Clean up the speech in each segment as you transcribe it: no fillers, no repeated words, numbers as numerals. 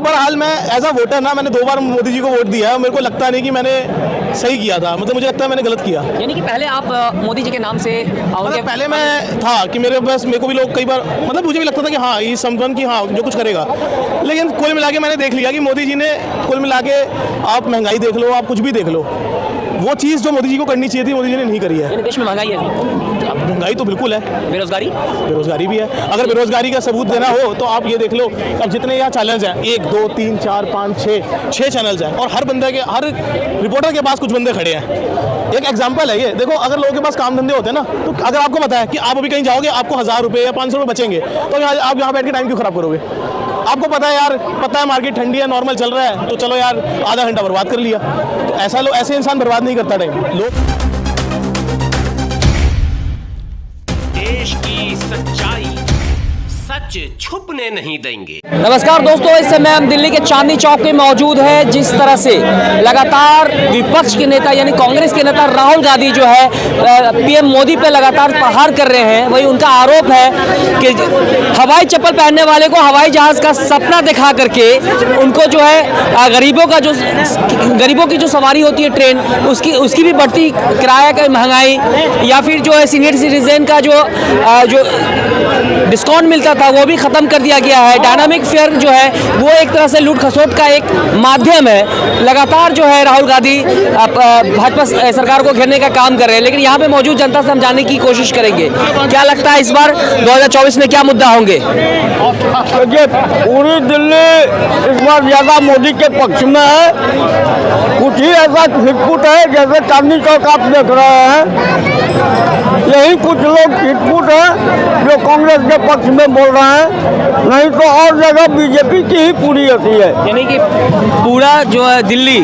बहरहाल मैं as a voter ना, मैंने 2 बार मोदी जी को वोट दिया है। मेरे को लगता नहीं कि मैंने सही किया था, मतलब मुझे लगता है मैंने गलत किया। यानी कि पहले आप मोदी जी के नाम से मतलब पहले मैं था कि मेरे को भी लोग कई बार, मतलब मुझे भी लगता था कि हाँ ये समवन की हाँ जो कुछ करेगा, लेकिन कुल मिला के मैंने देख लिया कि मोदी जी ने कुल मिला के, आप महंगाई देख लो, आप कुछ भी देख लो, वो चीज़ जो मोदी जी को करनी चाहिए थी मोदी जी ने नहीं करी है। देश में महंगाई है, अब महंगाई तो बिल्कुल है, बेरोजगारी भी है। अगर बेरोजगारी का सबूत देना हो तो आप ये देख लो, अब जितने यहाँ चैनल्स हैं 1 2 3 4 5 6 चैनल्स हैं, और हर बंदे के, हर रिपोर्टर के पास कुछ बंदे खड़े हैं। एक एग्जाम्पल है ये, देखो अगर लोगों के पास काम धंधे होते हैं ना, तो अगर आपको पता है कि आप अभी कहीं जाओगे, आपको 1000 रुपये या 500 रुपये बचेंगे, तो आप यहाँ बैठ के टाइम क्यों खराब करोगे? आपको पता है यार, पता है मार्केट ठंडी है, नॉर्मल चल रहा है, तो चलो यार आधा घंटा बर्बाद कर लिया। तो ऐसे इंसान बर्बाद नहीं करता टाइम। लोग देश की सच्चाई सच छुपने नहीं देंगे। नमस्कार दोस्तों, इस समय हम दिल्ली के चांदनी चौक में मौजूद है। जिस तरह से लगातार विपक्ष के नेता यानी कांग्रेस के नेता राहुल गांधी जो है पीएम मोदी पे लगातार प्रहार कर रहे हैं। वही उनका आरोप है कि हवाई चप्पल पहनने वाले को हवाई जहाज का सपना दिखा करके उनको जो है गरीबों की जो सवारी होती है ट्रेन, उसकी भी बढ़ती किराया का महंगाई, या फिर जो है सीनियर सिटीजन का जो डिस्काउंट मिलता था वो भी खत्म कर दिया गया है। डायनामिक फेयर जो है वो एक तरह से लूट खसोट का एक माध्यम है। लगातार जो है राहुल गांधी भाजपा सरकार को घेरने का काम कर रहे हैं, लेकिन यहाँ पे मौजूद जनता से हम जानने की कोशिश करेंगे क्या लगता है इस बार 2024 में क्या मुद्दा होंगे। देखिए, पूरी दिल्ली इस बार ज्यादा मोदी के पक्ष में है। कुछ ही ऐसा छिटपुट है, जैसे चांदनी चौक आप देख रहे हैं, यही कुछ लोग छिटपुट हैं जो कांग्रेस के पक्ष में बोल रहे हैं, नहीं तो और जगह बीजेपी की ही पूरी होती है। यानी कि पूरा जो है दिल्ली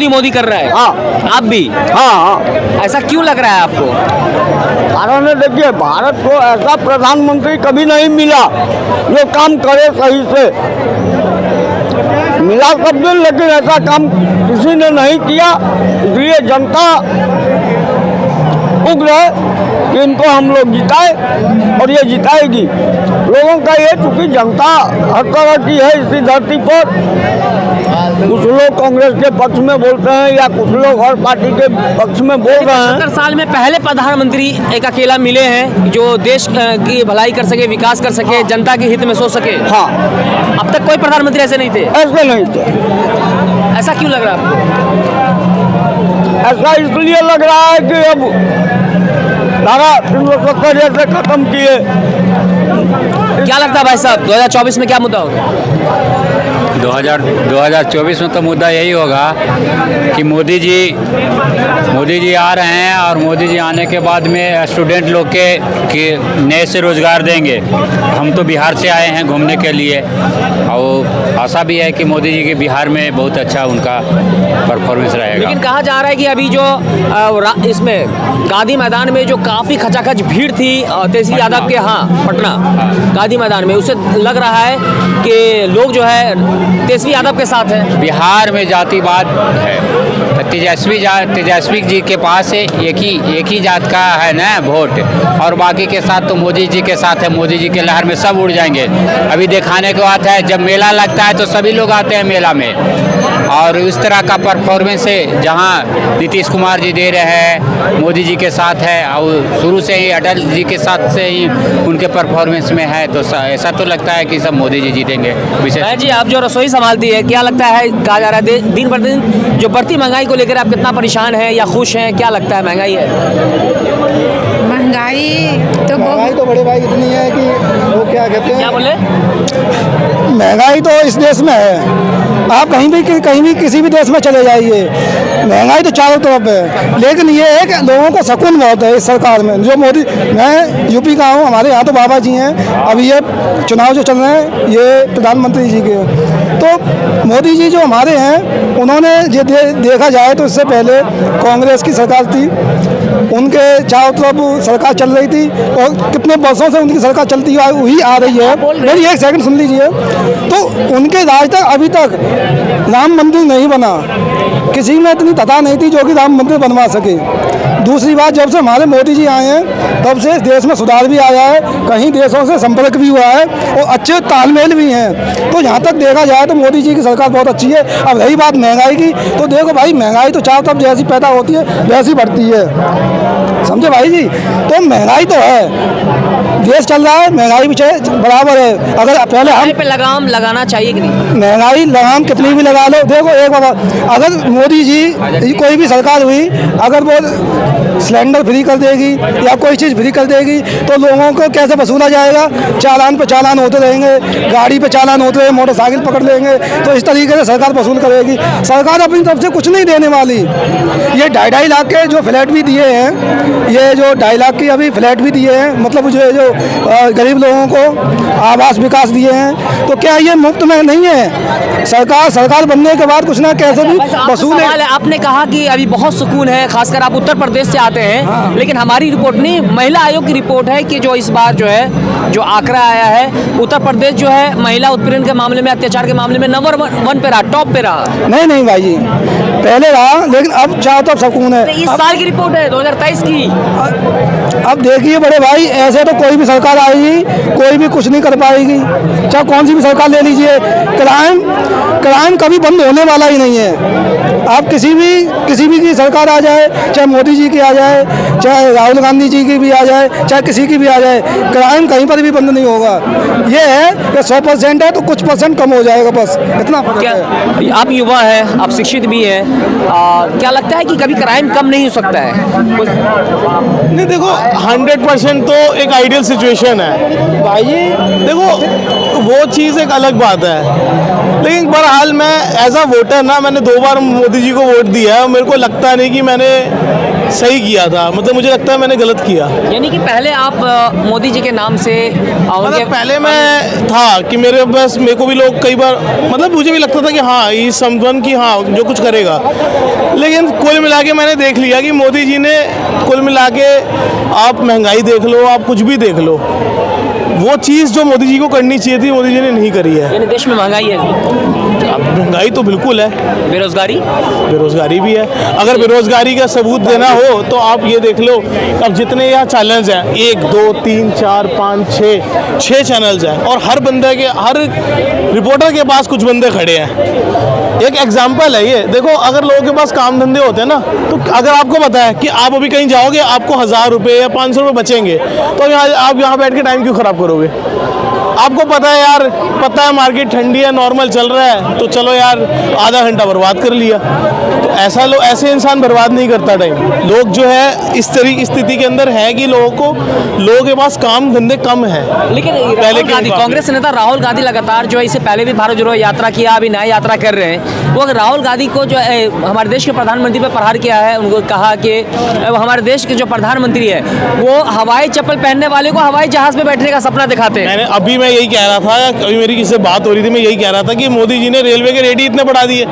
मोदी कर रहा है। हाँ, आप भी? हाँ, ऐसा क्यों लग रहा है आपको? कारण है, देखिए, भारत को ऐसा प्रधानमंत्री कभी नहीं मिला जो काम करे सही से। मिला सब दिन, लेकिन ऐसा काम किसी ने नहीं किया। इसलिए जनता उग्र है कि इनको हम लोग जिताए, और ये जिताएगी। लोगों का ये, चूंकि जनता हर तरह की है इसी धरती पर, कुछ लोग कांग्रेस के पक्ष में बोलते हैं या कुछ लोग और पार्टी के पक्ष में बोल रहे हैं। 70 साल में पहले प्रधानमंत्री एक अकेला मिले हैं जो देश की भलाई कर सके, विकास कर सके, जनता के हित में सोच सके। हाँ, अब तक कोई प्रधानमंत्री ऐसे नहीं थे। ऐसे नहीं थे। ऐसा क्यों लग रहा है आपको? ऐसा इसलिए लग रहा है कि अब धारा 370 जैसे खत्म किए। क्या लगता है भाई साहब 2024 में क्या मुद्दा होगा? 2024 में तो मुद्दा यही होगा कि मोदी जी आ रहे हैं, और मोदी जी आने के बाद में स्टूडेंट लोग के नए से रोजगार देंगे। हम तो बिहार से आए हैं घूमने के लिए, और आशा भी है कि मोदी जी के बिहार में बहुत अच्छा उनका परफॉर्मेंस रहेगा। लेकिन कहा जा रहा है कि अभी जो इसमें गांधी मैदान में जो काफ़ी खचाखच भीड़ थी तेजस्वी यादव के पटना गांधी मैदान में, उससे लग रहा है कि लोग जो है तेजस्वी यादव के साथ है। बिहार में जातिवाद है, तेजस्वी जी के पास एक ही जात का है ना वोट, और बाकी के साथ तो मोदी जी के साथ है। मोदी जी के लहर में सब उड़ जाएंगे। अभी दिखाने को आता है, जब मेला लगता है तो सभी लोग आते हैं मेला में, और इस तरह का परफॉर्मेंस है जहां नीतीश कुमार जी दे रहे हैं, मोदी जी के साथ है, और शुरू से ही अटल जी के साथ से ही उनके परफॉर्मेंस में है, तो ऐसा तो लगता है कि सब मोदी जी जीतेंगे। विशेष जी, आप जो रसोई संभालती है, क्या लगता है, कहा जा रहा है दिन पर दिन जो बढ़ती महंगाई को लेकर आप कितना परेशान हैं या खुश हैं? क्या लगता है महंगाई है? महंगाई तो बड़े भाई इतनी है कि वो क्या कहते हैं, क्या बोले? महंगाई तो इस देश में है। आप कहीं भी किसी भी देश में चले जाइए, महंगाई तो चारों तरफ है। लेकिन ये है कि लोगों को सुकून बहुत है इस सरकार में। जो मोदी, मैं यूपी का हूँ, हमारे यहाँ तो बाबा जी हैं। अभी ये चुनाव जो चल रहे हैं ये प्रधानमंत्री जी के, तो मोदी जी जो हमारे हैं, उन्होंने जो देखा जाए तो इससे पहले कांग्रेस की सरकार थी, उनके चारों तरफ सरकार चल रही थी, और कितने वर्षों से उनकी सरकार चलती हुई आ रही है। मेरी एक सेकंड सुन लीजिए। तो उनके राज तक अभी तक राम मंदिर नहीं बना, किसी में इतनी तथा नहीं थी जो कि राम मंदिर बनवा सके। दूसरी बात, जब से हमारे मोदी जी आए हैं तब से इस देश में सुधार भी आया है, कहीं देशों से संपर्क भी हुआ है और अच्छे तालमेल भी हैं। तो यहाँ तक देखा जाए तो मोदी जी की सरकार बहुत अच्छी है। अब रही बात महंगाई की, तो देखो भाई, महंगाई तो चारों तरफ जैसी पैदा होती है वैसी बढ़ती है, समझे भाई जी। तो महंगाई तो है, देश चल रहा है, महंगाई भी बराबर है। अगर पहले हम पे लगाम लगाना चाहिए कि नहीं? महंगाई लगाम कितनी भी लगा लो, देखो एक बात, अगर मोदी जी कोई भी सरकार हुई, अगर वो सिलेंडर फ्री कर देगी या कोई चीज़ फ्री कर देगी तो लोगों को कैसे वसूला जाएगा? चालान पे चालान होते रहेंगे, गाड़ी पे चालान होते रहेंगे, मोटरसाइकिल पकड़ लेंगे, तो इस तरीके से सरकार वसूल करेगी। सरकार अपनी तरफ से कुछ नहीं देने वाली। ये 2.5 लाख के जो फ्लैट भी दिए हैं, ये जो 2.5 लाख की अभी फ्लैट भी दिए हैं, मतलब जो गरीब लोगों को आवास विकास दिए हैं, तो क्या ये मुफ्त में नहीं है? सरकार बनने के बाद कुछ ना कैसे भी वसूल है। आपने कहा कि अभी बहुत सुकून है, खासकर आप उत्तर प्रदेश से आते हैं। हाँ। लेकिन हमारी रिपोर्ट नहीं, महिला आयोग की रिपोर्ट है कि जो इस बार जो है जो आंकड़ा आया है, उत्तर प्रदेश जो है महिला उत्पीड़न के मामले में, अत्याचार के मामले में नंबर 1 पे रहा, टॉप पे रहा। नहीं भाई जी, पहले रहा, लेकिन अब चाहो तो सुकून है। इस साल की रिपोर्ट है 2023 की। अब देखिए बड़े भाई, ऐसे तो कोई भी सरकार आएगी कोई भी कुछ नहीं कर पाएगी, चाहे कौन सी भी सरकार ले लीजिए। क्राइम कभी बंद होने वाला ही नहीं है। आप किसी भी की सरकार आ जाए, चाहे मोदी जी की आ जाए, चाहे राहुल गांधी जी की भी आ जाए, चाहे किसी की भी आ जाए, क्राइम कहीं पर भी बंद नहीं होगा। ये है कि 100% है तो कुछ % कम हो जाएगा, बस इतना फर्क है। आप युवा हैं, आप शिक्षित भी हैं, क्या लगता है कि कभी क्राइम कम नहीं हो सकता है? नहीं, देखो 100% तो एक आइडियल सिचुएशन है भाई जी। देखो वो चीज़ एक अलग बात है, लेकिन बहरहाल मैं एज अ वोटर ना, मैंने 2 बार मोदी जी को वोट दिया है और मेरे को लगता नहीं कि मैंने सही किया था, मतलब मुझे लगता है मैंने गलत किया। यानी कि पहले आप मोदी जी के नाम से मतलब पहले मैं था कि मेरे को भी लोग कई बार, मतलब मुझे भी लगता था कि हाँ ये समवन की हाँ जो कुछ करेगा, लेकिन कुल मिला के मैंने देख लिया कि मोदी जी ने कुल मिला के, आप महंगाई देख लो, आप कुछ भी देख लो, वो चीज़ जो मोदी जी को करनी चाहिए थी मोदी जी ने नहीं करी है। यानी देश में महंगाई है, अब महंगाई तो बिल्कुल है, बेरोजगारी भी है। अगर बेरोजगारी का सबूत देना हो तो आप ये देख लो, अब जितने यहाँ चैनल्स हैं, 1 2 3 4 5 6 चैनल्स हैं और हर बंदे के, हर रिपोर्टर के पास कुछ बंदे खड़े हैं। एक एग्जाम्पल है ये, देखो अगर लोगों के पास काम धंधे होते हैं ना, तो अगर आपको पता है कि आप अभी कहीं जाओगे आपको 1000 रुपये या 500 रुपये बचेंगे, तो आप यहाँ बैठ के टाइम क्यों ख़राब करोगे? आपको पता है यार, पता है मार्केट ठंडी है, नॉर्मल चल रहा है, तो चलो यार आधा घंटा बर्बाद कर लिया। तो ऐसे इंसान बर्बाद नहीं करता टाइम। लोग जो है इस स्थिति के अंदर है कि लोगों के पास काम धंधे कम है। लेकिन पहले कांग्रेस नेता राहुल गांधी लगातार जो है, इससे पहले भी भारत जोड़ो यात्रा किया, अभी नया यात्रा कर रहे हैं। वो राहुल गांधी को जो हमारे देश के प्रधानमंत्री पर प्रहार किया है, उनको कहा कि हमारे देश के जो प्रधानमंत्री है वो हवाई चप्पल पहनने वाले को हवाई जहाज में बैठने का सपना दिखाते हैं। अभी मैं यही कह रहा था, अभी मेरी किसी से बात हो रही थी, मैं यही कह रहा था कि मोदी जी ने रेलवे के रेट ही इतने बढ़ा दिए,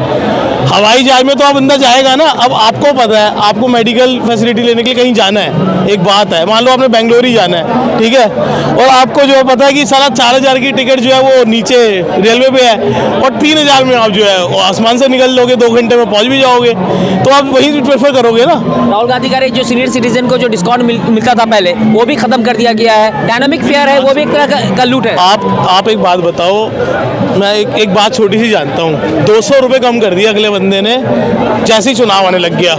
हवाई जहाज में तो अब बंदा जाएगा ना। अब आपको पता है, आपको मेडिकल फैसिलिटी लेने के लिए कहीं जाना है, एक बात है, मान लो आपने बेंगलोर ही जाना है, ठीक है, और आपको जो पता है कि साला 4000 की टिकट जो है वो नीचे रेलवे पे है और 3000 में आप जो है वो आसमान से निकल लोगे, 2 घंटे में पहुंच भी जाओगे, तो आप वही प्रेफर करोगे ना। राहुल गांधी का जो सीनियर सिटीजन को जो डिस्काउंट मिलता था पहले, वो भी खत्म कर दिया गया है। डायनामिक फेयर है, वो भी एक तरह का लूट है। आप एक बात बताओ, मैं एक बात छोटी सी जानता हूँ, 200 रुपये कम कर दिया अगले बंदे ने जैसे ही चुनाव आने लग गया,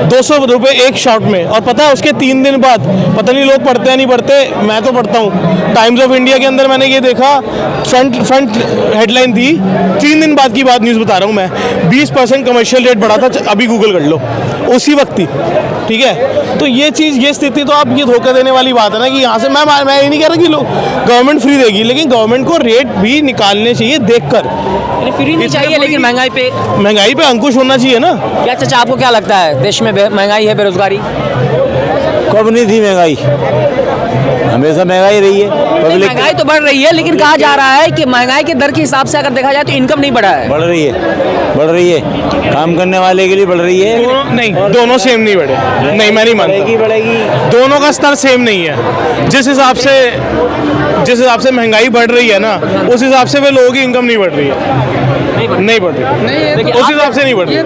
200 रुपये एक शॉट में, और पता है उसके 3 दिन बाद, पता नहीं लोग पढ़ते हैं नहीं पढ़ते, मैं तो पढ़ता हूँ, टाइम्स ऑफ इंडिया के अंदर मैंने ये देखा, फ्रंट हेडलाइन थी, 3 दिन बाद की बात न्यूज़ बता रहा हूँ मैं, 20% कमर्शियल रेट बढ़ा था, अभी गूगल कर लो, उसी वक्त ही, ठीक है। तो ये चीज़, ये स्थिति तो आप ये धोखा देने वाली बात है ना कि यहाँ से मैं ये नहीं कह रहा कि गवर्नमेंट फ्री देगी, लेकिन गवर्नमेंट को रेट भी निकालने चाहिए देखकर। फ्री नहीं चाहिए, लेकिन महंगाई पे अंकुश होना चाहिए ना। क्या चाचा, आपको क्या लगता है, देश में महंगाई है, बेरोजगारी? कब नहीं थी महंगाई? हमेशा महंगाई रही है। महंगाई तो बढ़ रही है, लेकिन कहा जा रहा है कि महंगाई के दर के हिसाब से अगर देखा जाए तो इनकम नहीं बढ़ा है। बढ़ रही है, काम करने वाले के लिए बढ़ रही है। नहीं, दोनों सेम नहीं बढ़े, नहीं मैं नहीं मानता, बढ़ेगी। दोनों का स्तर सेम नहीं है। जिस हिसाब से महंगाई बढ़ रही है ना, उस हिसाब से वे लोगों की इनकम नहीं बढ़ रही है, नहीं बढ़ रही, उस हिसाब से नहीं बढ़ रही।